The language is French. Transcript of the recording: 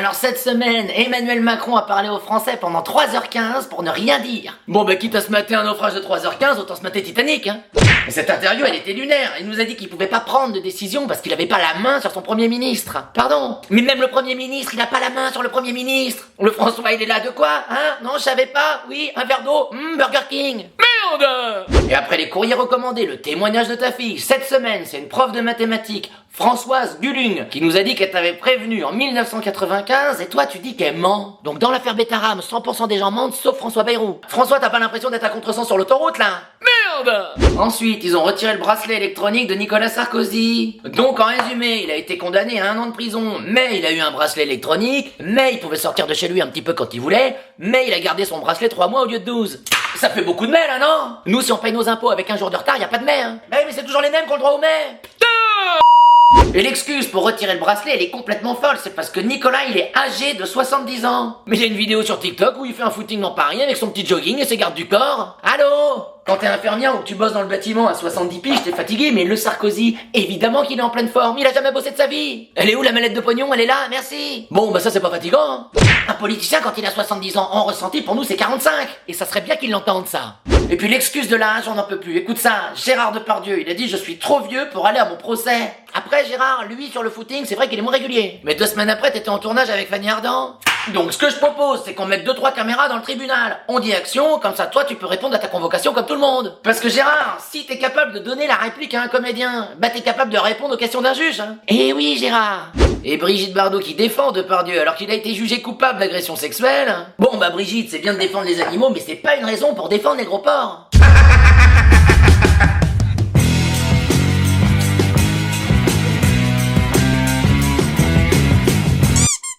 Alors cette semaine, Emmanuel Macron a parlé aux Français pendant 3h15 pour ne rien dire. Bon bah quitte à se mater un naufrage de 3h15, autant se mater Titanic hein. Mais cette interview elle était lunaire, il nous a dit qu'il pouvait pas prendre de décision parce qu'il avait pas la main sur son premier ministre. Pardon, mais même le premier ministre il a pas la main sur le premier ministre. Le François il est là de quoi hein? Non je savais pas, oui un verre d'eau, Burger King. Merde. Et après les courriers recommandés, le témoignage de ta fille, cette semaine c'est une prof de mathématiques, Françoise Gulung, qui nous a dit qu'elle t'avait prévenu en 1995 et toi tu dis qu'elle ment. Donc dans l'affaire Bétarame, 100% des gens mentent sauf François Bayrou. François t'as pas l'impression d'être à contresens sur l'autoroute là? Merde. Ensuite ils ont retiré le bracelet électronique de Nicolas Sarkozy. Donc en résumé, il a été condamné à 1 an de prison, mais il a eu un bracelet électronique, mais il pouvait sortir de chez lui un petit peu quand il voulait, mais il a gardé son bracelet 3 mois au lieu de 12. Ça fait beaucoup de mai là non? Nous si on paye nos impôts avec un jour de retard, y a pas de mai hein. Bah oui mais c'est toujours les mêmes qui ont le droit au mai. Et l'excuse pour retirer le bracelet, elle est complètement folle, c'est parce que Nicolas, il est âgé de 70 ans. Mais il y a une vidéo sur TikTok où il fait un footing dans Paris avec son petit jogging et ses gardes du corps. Allô? Quand t'es infirmière ou que tu bosses dans le bâtiment à 70 piges, t'es fatigué, mais le Sarkozy, évidemment qu'il est en pleine forme, il a jamais bossé de sa vie. Elle est où la mallette de pognon? Elle est là, merci. Bon, bah ça c'est pas fatigant, hein. Un politicien quand il a 70 ans en ressenti, pour nous c'est 45. Et ça serait bien qu'il l'entende ça. Et puis l'excuse de l'âge, on n'en peut plus. Écoute ça, Gérard Depardieu, il a dit je suis trop vieux pour aller à mon procès. Après Gérard, lui sur le footing, c'est vrai qu'il est moins régulier. Mais 2 semaines après, t'étais en tournage avec Fanny Ardant. Donc ce que je propose, c'est qu'on mette 2-3 caméras dans le tribunal. On dit action, comme ça toi tu peux répondre à ta convocation comme tout le monde. Parce que Gérard, si t'es capable de donner la réplique à un comédien, bah t'es capable de répondre aux questions d'un juge, hein. Eh oui Gérard. Et Brigitte Bardot qui défend Depardieu alors qu'il a été jugé coupable d'agression sexuelle. Bon bah Brigitte, c'est bien de défendre les animaux, mais c'est pas une raison pour défendre les gros porcs.